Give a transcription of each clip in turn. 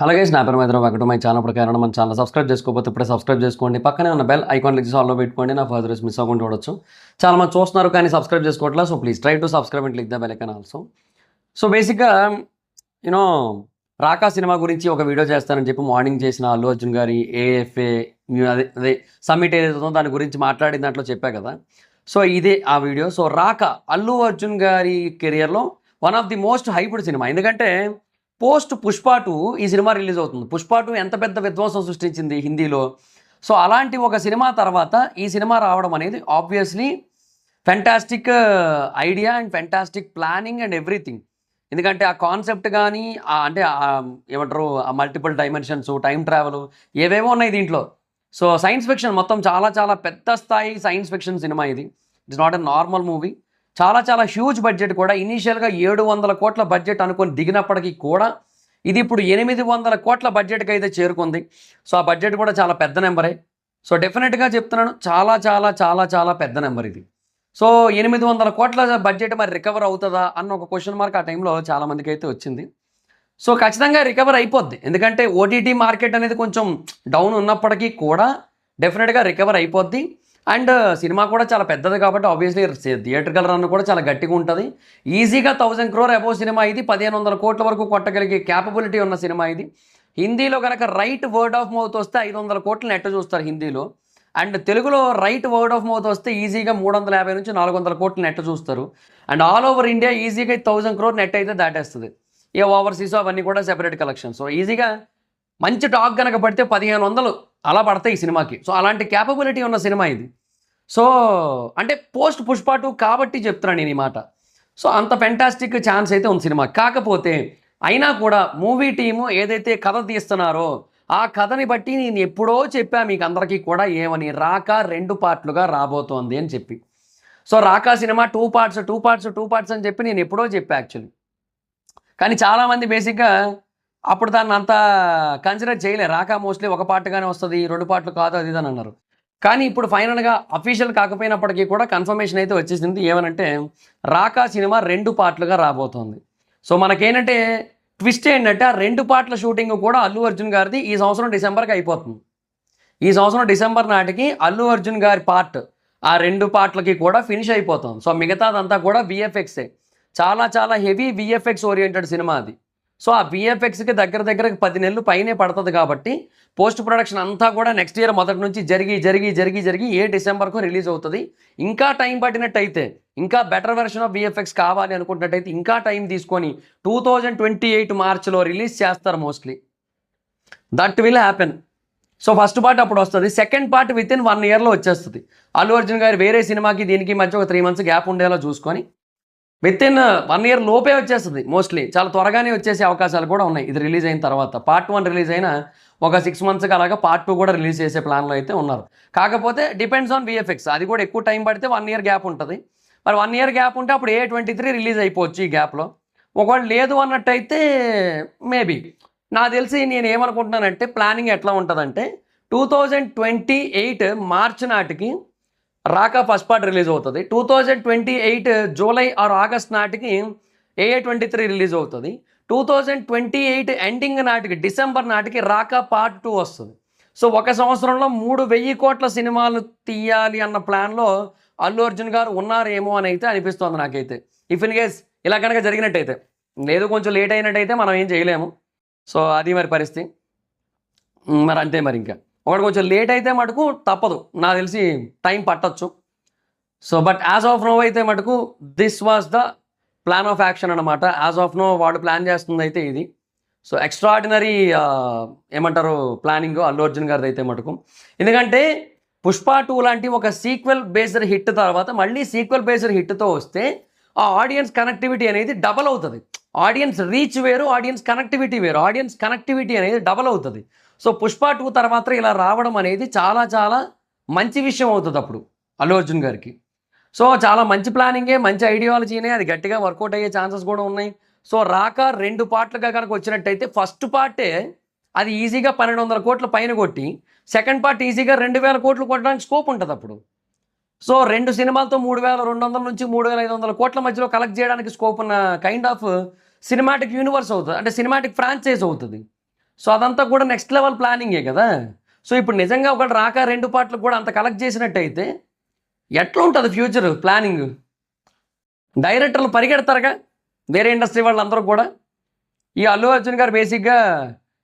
Hello guys, నా పేరు Maitram. Welcome to my channel. ప్రకారం మన ఛానల్ సబ్స్క్రైబ్ చేసుకోకపోతే ఇప్పుడే సబ్స్క్రైబ్ చేసుకోండి. పక్కనే ఉన్న బెల్ ఐకాన్ క్లిక్ చేసి ఆల్లో పెట్టుకోండి. నా ఫర్దర్ మిస్ అవ్వకుండా చూడొచ్చు. చాలా మంది చూస్తున్నారు కానీ సబ్స్క్రైబ్ చేసుకోవట్లేదు. So please try to subscribe and click the bell icon also. So బేసిక్గా యూనో రాకా సినిమా గురించి ఒక వీడియో చేస్తానని చెప్పి మార్నింగ్ చేసిన అల్లు అర్జున్ గారి ఏఎఫ్ఏ అదే సమ్మిట్ ఏదైతే ఉందో దాని గురించి మాట్లాడిన దాంట్లో చెప్పా కదా. సో ఇదే ఆ వీడియో. సో రాకా అల్లు అర్జున్ గారి కెరియర్లో one of the most hyped cinema. ఎందుకంటే పోస్ట్ పుష్ప 2 ఈ సినిమా రిలీజ్ అవుతుంది. పుష్ప 2 ఎంత పెద్ద విధ్వంసం సృష్టించింది హిందీలో. సో అలాంటి ఒక సినిమా తర్వాత ఈ సినిమా రావడం అనేది obviously fantastic idea and fantastic planning and everything. ఎందుకంటే ఆ కాన్సెప్ట్ కానీ అంటే ఏమంటారు ఆ మల్టిపుల్ డైమెన్షన్స్, టైం ట్రావెల్ ఏవేవో ఉన్నాయి దీంట్లో. సో సైన్స్ ఫిక్షన్ మొత్తం చాలా చాలా పెద్ద స్థాయి సైన్స్ ఫిక్షన్ సినిమా ఇది. It's not a normal movie. చాలా చాలా హ్యూజ్ బడ్జెట్ కూడా. ఇనీషియల్గా 700 కోట్ల బడ్జెట్ అనుకొని దిగినప్పటికీ కూడా ఇది ఇప్పుడు 800 కోట్ల బడ్జెట్కి అయితే చేరుకుంది. సో ఆ బడ్జెట్ కూడా చాలా పెద్ద నెంబరే. సో డెఫినెట్గా చెప్తున్నాను, చాలా చాలా చాలా చాలా పెద్ద నెంబర్ ఇది. సో 800 కోట్ల బడ్జెట్ మరి రికవర్ అవుతుందా అన్న ఒక క్వశ్చన్ మార్క్ ఆ టైంలో చాలామందికి అయితే వచ్చింది. సో ఖచ్చితంగా రికవర్ అయిపోద్ది. ఎందుకంటే ఓటీటీ మార్కెట్ అనేది కొంచెం డౌన్ ఉన్నప్పటికీ కూడా డెఫినెట్గా రికవర్ అయిపోద్ది. అండ్ సినిమా కూడా చాలా పెద్దది కాబట్టి ఆబ్వియస్లీ థియేటర్కల్ రన్ కూడా చాలా గట్టిగా ఉంటుంది. ఈజీగా 1000 crore అబోవ్ సినిమా ఇది. 1500 కోట్ల వరకు కొట్టగలిగే క్యాపబిలిటీ ఉన్న సినిమా ఇది. హిందీలో కనుక రైట్ వర్డ్ ఆఫ్ మౌత్ వస్తే 500 కోట్లు నెట్ చూస్తారు హిందీలో. అండ్ తెలుగులో రైట్ వర్డ్ ఆఫ్ మౌత్ వస్తే ఈజీగా 350 నుంచి 400 కోట్లు నెట్ చూస్తారు. అండ్ ఆల్ ఓవర్ ఇండియా ఈజీగా 1000 crore నెట్ అయితే దాటేస్తుంది. ఇక ఓవర్సీస్ అవన్నీ కూడా సెపరేట్ కలెక్షన్. సో ఈజీగా మంచి టాక్ కనుక పడితే 1500 అలా పడతాయి ఈ సినిమాకి. సో అలాంటి క్యాపబిలిటీ ఉన్న సినిమా ఇది. సో అంటే పోస్ట్ పుష్ప 2 కాబట్టి చెప్తున్నాను నేను ఈ మాట. సో అంత ఫెంటాస్టిక్ ఛాన్స్ అయితే ఉంది సినిమా. కాకపోతే అయినా కూడా మూవీ టీము ఏదైతే కథ తీస్తున్నారో ఆ కథని బట్టి నేను ఎప్పుడో చెప్పా మీకు అందరికీ కూడా ఏమని, రాకా 2 పార్ట్లుగా రాబోతోంది అని చెప్పి. సో రాకా సినిమా 2 పార్ట్స్ అని చెప్పి నేను ఎప్పుడో చెప్పా యాక్చువల్లీ. కానీ చాలామంది బేసిక్గా అప్పుడు దాన్ని అంత కన్సిడర్ చేయలేరు. రాకా మోస్ట్లీ ఒక పార్ట్గానే వస్తుంది, 2 పార్ట్లు కాదు అది అని అన్నారు. కానీ ఇప్పుడు ఫైనల్గా అఫీషియల్ కాకపోయినప్పటికీ కూడా కన్ఫర్మేషన్ అయితే వచ్చేసింది. ఏమనంటే రాకా సినిమా 2 పార్ట్లుగా రాబోతోంది. సో మనకేంటంటే ట్విస్ట్ ఏంటంటే ఆ 2 పార్ట్ల షూటింగ్ కూడా అల్లు అర్జున్ గారిది ఈ సంవత్సరం డిసెంబర్కి అయిపోతుంది. ఈ సంవత్సరం డిసెంబర్ నాటికి అల్లు అర్జున్ గారి పార్ట్ ఆ 2 పార్ట్లకి కూడా ఫినిష్ అయిపోతుంది. సో మిగతాదంతా కూడా విఎఫ్ఎక్సే. చాలా చాలా హెవీ విఎఫ్ఎక్స్ ఓరియంటెడ్ సినిమా అది. సో ఆ విఎఫ్ఎక్స్కి దగ్గర 10 నెలలు పైనే పడుతుంది కాబట్టి పోస్ట్ ప్రొడక్షన్ అంతా కూడా నెక్స్ట్ ఇయర్ మొదటి నుంచి జరిగి ఏ డిసెంబర్కు రిలీజ్ అవుతుంది. ఇంకా టైం పట్టినట్టయితే, ఇంకా బెటర్ వెర్షన్ ఆఫ్ విఎఫ్ఎక్స్ కావాలి అనుకుంటున్నట్టయితే ఇంకా టైం తీసుకొని 2028 మార్చ్లో రిలీజ్ చేస్తారు mostly. That will happen. So first part అప్పుడు వస్తుంది. సెకండ్ పార్ట్ విత్ ఇన్ 1 yearలో వచ్చేస్తుంది. అల్లు అర్జున్ గారు వేరే సినిమాకి దీనికి మధ్య ఒక 3 months గ్యాప్ ఉండేలా చూసుకొని విత్ ఇన్ 1 year లోపే వచ్చేస్తుంది మోస్ట్లీ. చాలా త్వరగానే వచ్చేసే అవకాశాలు కూడా ఉన్నాయి ఇది రిలీజ్ అయిన తర్వాత. పార్ట్ 1 రిలీజ్ అయినా ఒక 6 monthsకి అలాగా పార్ట్ 2 కూడా రిలీజ్ చేసే ప్లాన్లో అయితే ఉన్నారు. కాకపోతే డిపెండ్స్ ఆన్ విఎఫ్ఎక్స్. అది కూడా ఎక్కువ టైం పడితే 1 year గ్యాప్ ఉంటుంది. మరి 1 year గ్యాప్ ఉంటే అప్పుడు A23 రిలీజ్ అయిపోవచ్చు ఈ గ్యాప్లో. ఒకవేళ లేదు అన్నట్టయితే మేబీ నాకు తెలిసి నేను ఏమనుకుంటున్నానంటే ప్లానింగ్ ఎట్లా ఉంటుందంటే 2028 మార్చ్ నాటికి రాకా ఫస్ట్ పార్ట్ రిలీజ్ అవుతుంది. 2028 జూలై ఆర్ ఆగస్ట్ నాటికి A23 రిలీజ్ అవుతుంది. 2028 ఎండింగ్ నాటికి డిసెంబర్ నాటికి రాకా పార్ట్ 2 వస్తుంది. సో 1 సంవత్సరంలో 3000 కోట్ల సినిమాలు తీయాలి అన్న ప్లాన్లో అల్లు అర్జున్ గారు ఉన్నారేమో అని అయితే అనిపిస్తుంది నాకైతే. ఇఫ్ ఇన్ కేస్ ఇలా కనుక జరిగినట్టయితే. లేదు కొంచెం లేట్ అయినట్టయితే మనం ఏం చేయలేము. సో అది మరి పరిస్థితి. మరి అంతే. మరి ఇంకా ఒకటి కొంచెం లేట్ అయితే మటుకు తప్పదు, నాకు తెలిసి టైం పట్టచ్చు. So but as of now అయితే మటుకు this was the plan of action అనమాట. యాజ్ ఆఫ్ నో వాడు ప్లాన్ చేస్తుంది అయితే ఇది. సో ఎక్స్ట్రాడినరీ ఏమంటారు ప్లానింగ్ అల్లు అర్జున్ గారిది అయితే మటుకు. ఎందుకంటే పుష్ప 2 లాంటి ఒక సీక్వెల్ బేస్డ్ హిట్ తర్వాత మళ్ళీ సీక్వెల్ బేస్డ్ హిట్తో వస్తే ఆ ఆడియన్స్ కనెక్టివిటీ అనేది డబల్ అవుతుంది. ఆడియన్స్ రీచ్ వేరు, ఆడియన్స్ కనెక్టివిటీ వేరు. ఆడియన్స్ కనెక్టివిటీ అనేది డబల్ అవుతుంది. సో పుష్ప 2 తర్వాత ఇలా రావడం అనేది చాలా చాలా మంచి విషయం అవుతుంది అప్పుడు అల్లు అర్జున్ గారికి. సో చాలా మంచి ప్లానింగే, మంచి ఐడియాలజీనే, అది గట్టిగా వర్కౌట్ అయ్యే ఛాన్సెస్ కూడా ఉన్నాయి. సో రాకా 2 పార్ట్లుగా కనుక వచ్చినట్టయితే ఫస్ట్ పార్టే అది ఈజీగా 1200 కోట్ల పైన కొట్టి సెకండ్ పార్ట్ ఈజీగా 2000 కోట్లు కొట్టడానికి స్కోప్ ఉంటుంది అప్పుడు. సో 2 సినిమాలతో 3200 నుంచి 3500 కోట్ల మధ్యలో కలెక్ట్ చేయడానికి స్కోప్ ఉన్న కైండ్ ఆఫ్ సినిమాటిక్ యూనివర్స్ అవుతుంది, అంటే సినిమాటిక్ ఫ్రాంచైజ్ అవుతుంది. సో అదంతా కూడా నెక్స్ట్ లెవెల్ ప్లానింగే కదా. సో ఇప్పుడు నిజంగా ఒకటి రాక 2 పార్ట్లు కూడా అంత కలెక్ట్ చేసినట్టయితే ఎట్లా ఉంటుంది ఫ్యూచర్ ప్లానింగ్? డైరెక్టర్లు పరిగెడతారుగా వేరే ఇండస్ట్రీ వాళ్ళందరూ కూడా. ఈ అల్లు అర్జున్ గారు బేసిక్గా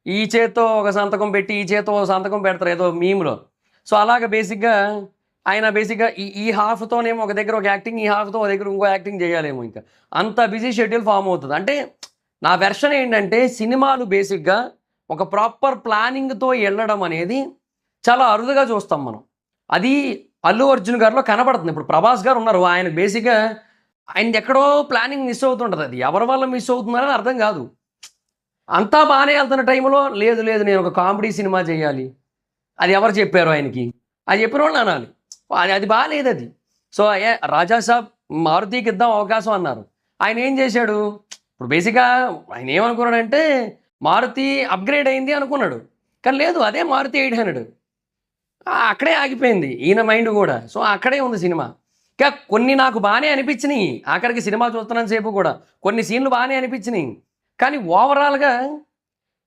ఈ చేత్తో ఒక సంతకం పెట్టి ఈ చేత్తో ఒక సంతకం పెడతారు ఏదో మీమ్లో. సో అలాగ బేసిక్గా ఆయన బేసిక్గా ఈ హాఫ్తోనేమో ఒక దగ్గర ఒక యాక్టింగ్, ఈ హాఫ్తో ఒక దగ్గర ఇంకో యాక్టింగ్ చేయాలేమో. ఇంకా అంత బిజీ షెడ్యూల్ ఫామ్ అవుతుంది. అంటే నా వెర్షన్ ఏంటంటే సినిమాలు బేసిక్గా ఒక ప్రాపర్ ప్లానింగ్తో వెళ్ళడం అనేది చాలా అరుదుగా చూస్తాం మనం. అది అల్లు అర్జున్ గారిలో కనబడుతుంది. ఇప్పుడు ప్రభాస్ గారు ఉన్నారు, ఆయన బేసిక్గా ఆయనది ఎక్కడో ప్లానింగ్ మిస్ అవుతుంటుంది. అది ఎవరి వల్ల మిస్ అవుతున్నారని అర్థం కాదు. అంతా బాగానే వెళ్తున్న టైంలో లేదు లేదు నేను ఒక కామెడీ సినిమా చేయాలి, అది ఎవరు చెప్పారు ఆయనకి? అది చెప్పిన వాళ్ళు అనాలి. అది బాగాలేదు అది. సో రాజాసాబ్ మారుతికి ఇద్దాం అవకాశం అన్నారు. ఆయన ఏం చేశాడు? ఇప్పుడు బేసిక్గా ఆయన ఏమనుకున్నాడంటే మారుతి అప్గ్రేడ్ అయింది అనుకున్నాడు. కానీ లేదు, అదే మారుతి 800 అక్కడే ఆగిపోయింది ఈయన మైండ్ కూడా. సో అక్కడే ఉంది సినిమా. ఇంకా కొన్ని నాకు బాగానే అనిపించినాయి, ఆఖరికి సినిమా చూస్తున్నాను సేపు కూడా కొన్ని సీన్లు బాగానే అనిపించినాయి. కానీ ఓవరాల్గా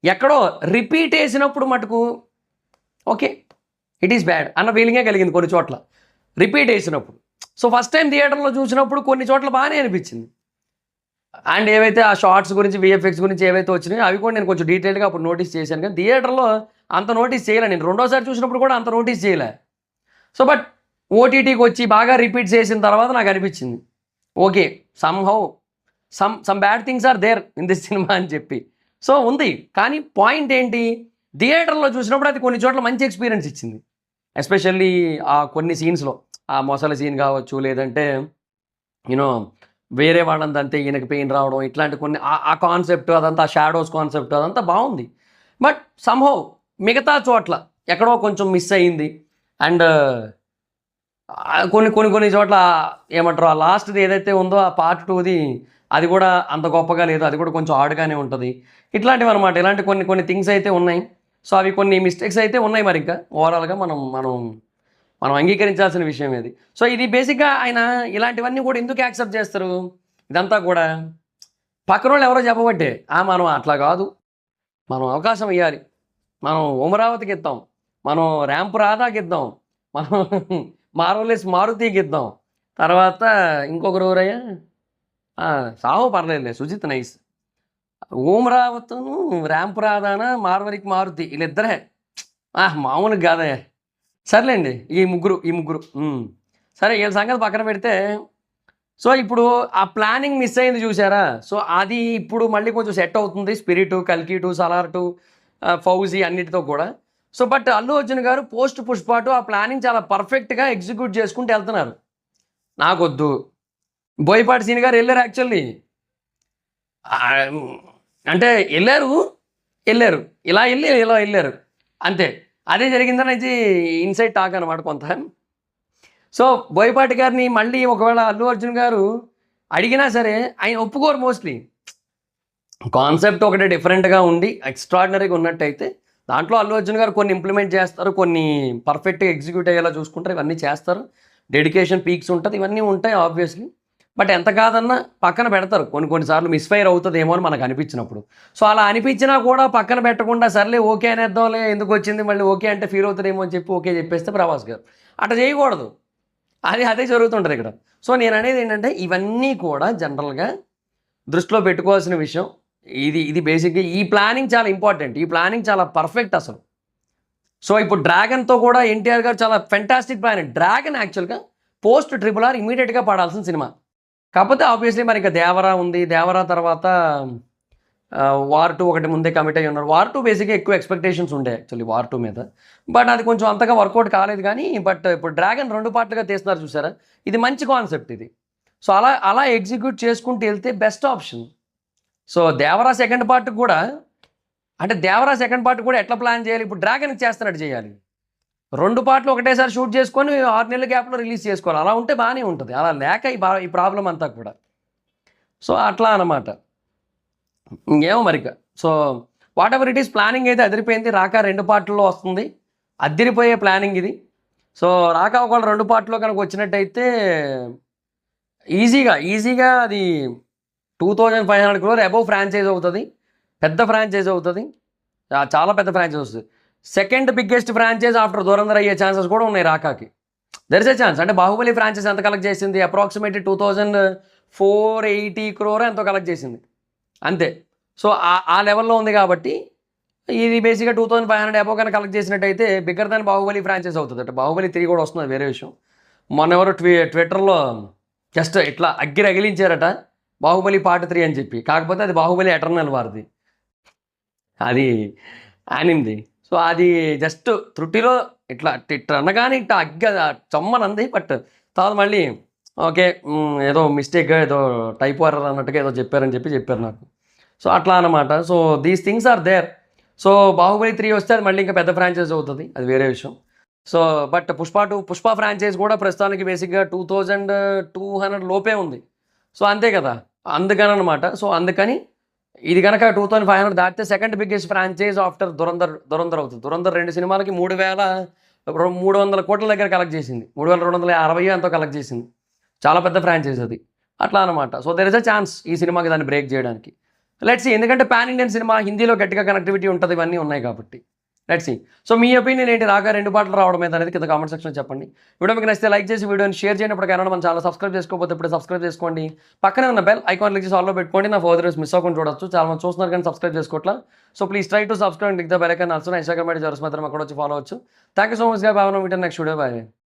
ఎక్కడో రిపీట్ వేసినప్పుడు మటుకు ఓకే ఇట్ ఈస్ బ్యాడ్ అన్న ఫీలింగే కలిగింది కొన్ని చోట్ల రిపీట్ వేసినప్పుడు. సో ఫస్ట్ టైం థియేటర్లో చూసినప్పుడు కొన్ని చోట్ల బాగానే అనిపించింది. అండ్ ఏవైతే ఆ షార్ట్స్ గురించి విఎఫ్ఎక్స్ గురించి ఏవైతే వచ్చినాయో అవి కూడా నేను కొంచెం డీటెయిల్గా అప్పుడు నోటీస్ చేశాను. కానీ థియేటర్లో అంత నోటీస్ చేయలే. నేను రెండోసారి చూసినప్పుడు కూడా అంత నోటీస్ చేయలే. సో బట్ ఓటీటీకి వచ్చి బాగా రిపీట్ చేసిన తర్వాత నాకు అనిపించింది okay somehow some bad things are there in this cinema అని చెప్పి. సో ఉంది. కానీ పాయింట్ ఏంటి, థియేటర్లో చూసినప్పుడు అది కొన్ని చోట్ల మంచి ఎక్స్పీరియన్స్ ఇచ్చింది. ఎస్పెషల్లీ ఆ కొన్ని సీన్స్లో ఆ మొసలి సీన్ కావచ్చు, లేదంటే యూనో వేరే వాళ్ళంతంతే ఈయనకి పెయిన్ రావడం, ఇట్లాంటి కొన్ని ఆ కాన్సెప్ట్ అదంతా షాడోస్ కాన్సెప్ట్ అదంతా బాగుంది. బట్ సమ్హౌ మిగతా చోట్ల ఎక్కడో కొంచెం మిస్ అయ్యింది. అండ్ కొన్ని చోట్ల ఏమంటారు ఆ లాస్ట్ది ఏదైతే ఉందో ఆ పార్ట్ 2ది అది కూడా అంత గొప్పగా లేదు, అది కూడా కొంచెం ఆడుగానే ఉంటుంది. ఇట్లాంటివి అనమాట. ఇలాంటి కొన్ని థింగ్స్ అయితే ఉన్నాయి. సో అవి కొన్ని మిస్టేక్స్ అయితే ఉన్నాయి. మరి ఇంకా ఓవరాల్గా మనం అంగీకరించాల్సిన విషయం ఇది. సో ఇది బేసిక్గా ఆయన ఇలాంటివన్నీ కూడా ఎందుకు యాక్సెప్ట్ చేస్తారు? ఇదంతా కూడా పక్కన వాళ్ళు ఎవరో చెప్పబట్టే మనం అట్లా కాదు, మనం అవకాశం ఇవ్వాలి, మనం అమరావతికి ఇద్దాం, మనం ర్యాంప్ రాధాకి ఇద్దాం, మనం మార్వలెస్ మారుతికి ఇద్దాం, తర్వాత ఇంకొకరు ఎవరయ్యా సాహో పర్లేదులే సుజిత్ నైస్, ఓమరావతును ర్యాంప్ రాధానా మార్వరికి మారుతి వీళ్ళిద్దరే మామూలుగా కాదయ్యా. సర్లేండి ఈ ముగ్గురు సరే వీళ్ళ సంగతి పక్కన పెడితే, సో ఇప్పుడు ఆ ప్లానింగ్ మిస్ అయింది చూసారా? సో అది ఇప్పుడు మళ్ళీ కొంచెం సెట్ అవుతుంది. స్పిరిట్, కల్కి 2, సలార్ 2, ఫౌజీ అన్నిటితో కూడా. సో బట్ అల్లు అర్జున్ గారు పోస్ట్ పుష్ప 2 ఆ ప్లానింగ్ చాలా పర్ఫెక్ట్గా ఎగ్జిక్యూట్ చేసుకుంటూ వెళ్తున్నారు. నాకొద్దు బోయపాటి సీన్ గారు వెళ్ళారు యాక్చువల్లీ, అంటే వెళ్ళారు ఇలా వెళ్ళారు అంతే. అదే జరిగిందని అయితే ఇన్సైడ్ టాక్ అనమాట కొంత. సో బోయపాటి గారిని మళ్ళీ ఒకవేళ అల్లు అర్జున్ గారు అడిగినా సరే ఆయన ఒప్పుకోరు. మోస్ట్లీ కాన్సెప్ట్ ఒకటే డిఫరెంట్గా ఉండి ఎక్స్ట్రాడినరీగా ఉన్నట్టయితే దాంట్లో అల్లు అర్జున్ గారు కొన్ని ఇంప్లిమెంట్ చేస్తారు, కొన్ని పర్ఫెక్ట్గా ఎగ్జిక్యూట్ అయ్యేలా చూసుకుంటారు, ఇవన్నీ చేస్తారు. డెడికేషన్ పీక్స్ ఉంటుంది, ఇవన్నీ ఉంటాయి ఆబ్వియస్లీ. బట్ ఎంత కాదన్నా పక్కన పెడతారు. కొన్నిసార్లు మిస్ఫైర్ అవుతుందేమో అని మనకు అనిపించినప్పుడు. సో అలా అనిపించినా కూడా పక్కన పెట్టకుండా సర్లే ఓకే అనేద్దాంలే, ఎందుకు వచ్చింది మళ్ళీ ఓకే అంటే ఫీల్ అవుతారేమో అని చెప్పి ఓకే చెప్పేస్తే ప్రభాస్ గారు అట్లా చేయకూడదు. అదే జరుగుతుంటుంది ఇక్కడ. సో నేను అనేది ఏంటంటే ఇవన్నీ కూడా జనరల్గా దృష్టిలో పెట్టుకోవాల్సిన విషయం. ఇది బేసిక్గా ఈ ప్లానింగ్ చాలా ఇంపార్టెంట్, ఈ ప్లానింగ్ చాలా పర్ఫెక్ట్ అసలు. సో ఇప్పుడు డ్రాగన్తో కూడా ఎన్టీఆర్ గారు చాలా ఫెంటాస్టిక్ ప్లానింగ్. డ్రాగన్ యాక్చువల్గా పోస్ట్ RRR ఇమీడియట్గా పడాల్సిన సినిమా. కాకపోతే ఆబ్వియస్లీ మరి ఇంకా దేవరా ఉంది, దేవరా తర్వాత వార్ 2 ఒకటి ముందే కమిట్ అయ్యి ఉన్నారు. వార్ 2 బేసిక్గా ఎక్కువ ఎక్స్పెక్టేషన్స్ ఉండే యాక్చువల్లీ వార్ 2 మీద. బట్ అది కొంచెం అంతగా వర్కౌట్ కాలేదు. కానీ బట్ ఇప్పుడు డ్రాగన్ 2 పార్ట్లుగా తీస్తున్నారు చూసారా, ఇది మంచి కాన్సెప్ట్ ఇది. సో అలా ఎగ్జిక్యూట్ చేసుకుంటూ వెళ్తే best option. So Devara second part కూడా ఎట్లా ప్లాన్ చేయాలి? ఇప్పుడు డ్రాగన్కి చేస్తున్నట్టు చేయాలి. 2 పార్ట్లు ఒకటేసారి షూట్ చేసుకొని 6 నెలల గ్యాప్లో రిలీజ్ చేసుకోవాలి. అలా ఉంటే బాగానే ఉంటుంది. అలా లేక ఈ ప్రాబ్లం అంతా కూడా. సో అట్లా అన్నమాట. ఇంకేమో మరిక. So what ever it is, planning అయితే అదిరిపోయింది. రాక 2 పార్ట్లలో వస్తుంది, అదిరిపోయే ప్లానింగ్ ఇది. సో రాక ఒకవేళ 2 పార్ట్లో కనుక వచ్చినట్టయితే ఈజీగా అది 2500 crore అబోవ్ ఫ్రాంచైజ్ అవుతుంది, పెద్ద ఫ్రాంచైజ్ అవుతుంది. చాలా పెద్ద ఫ్రాంచైజ్ వస్తుంది. Second biggest franchise after Dhurandhar అయ్యే ఛాన్సెస్ కూడా ఉన్నాయి రాకాకి. There is a chance. అంటే బాహుబలి ఫ్రాంచైజ్ ఎంత కలెక్ట్ చేసింది? అప్రాక్సిమేట్లీ 2480 crore ఎంతో కలెక్ట్ చేసింది అంతే. సో ఆ లెవెల్లో ఉంది కాబట్టి ఇది బేసిక్గా 2500 అబోవ్ కన్నా కలెక్ట్ చేసినట్టయితే బిగ్గర్ దాన్ బాహుబలి ఫ్రాంచైజ్ అవుతుంది. అంటే బాహుబలి 3 కూడా వస్తుంది, వేరే విషయం. మొన్న ఎవరు ట్విట్టర్లో జస్ట్ ఇట్లా అగ్గిరి అగిలించారట బాహుబలి పార్ట్ 3 అని చెప్పి. కాకపోతే అది బాహుబలి ఎటర్నల్ వారిది, అది యానిమ్ది. సో అది జస్ట్ త్రుటిలో ఇట్లా ఇట్లా అనగానే ఇట్లా చమ్మనంది. బట్ తర్వాత మళ్ళీ ఓకే ఏదో మిస్టేక్, ఏదో టైప్ ఎర్రర్ అన్నట్టుగా ఏదో చెప్పారని చెప్పారు నాకు. సో అట్లా అనమాట. So these things are there. So Baahubali 3 వస్తే అది మళ్ళీ ఇంకా పెద్ద ఫ్రాంచైజ్ అవుతుంది, అది వేరే విషయం. సో బట్ పుష్ప ఫ్రాంచైజ్ కూడా ప్రస్తుతానికి బేసిక్గా 2200 లోపే ఉంది. సో అంతే కదా, అందుకని అనమాట. సో అందుకని ఇది కనుక 2500 దాటితే second biggest franchise after Dhurandhar అవుతుంది. ధురంధర్ 2 సినిమాలకి 3,300 కోట్ల దగ్గర కలెక్ట్ చేసింది, 3,260 ఎంతో కలెక్ట్ చేసింది. చాలా పెద్ద ఫ్రాంచైజ్ అది, అట్లా అనమాట. So there is a chance ఈ సినిమాకి దాన్ని బ్రేక్ చేయడానికి. లెట్స్ సీ, ఎందుకంటే పాన్ ఇండియన్ సినిమా, హిందీలో గట్టిగా కనెక్టివిటీ ఉంటుంది, ఇవన్నీ ఉన్నాయి కాబట్టి. Let's see. సో మీ ఒపీనియన్ ఏంటి రాగా 2 పాటలు రావడం మీద అనేది కింద కామెంట్ సెక్షన్లో చెప్పండి. వీడియో మీకు నచ్చితే లైక్ చేసి వీడియోని షేర్ చేయనప్పుడు కానీ మన ఛానల్ సబ్స్క్రైబ్ చేసుకోకపోతే ఇప్పుడే సబ్స్క్రైబ్ చేసుకోండి. పక్కనే ఉన్న బెల్ ఐకాన్ క్లిక్ చేసి ఆల్లో పెట్టుకోండి, నా ఫర్దర్ మిస్ అవ్వకుండా చూడొచ్చు. చాలా మంది చూస్తున్నారు కానీ సబ్స్క్రైబ్ చేసుకోవట్లా. So please try to subscribe, click the bell icon. Also Instagram ID జర్స్ మాత్రం అక్కడ వచ్చి ఫాలో అవచ్చు. థ్యాంక్ యూ సో మచ్ గా. బాగా నెక్స్ట్ వీడియో. బాయ్.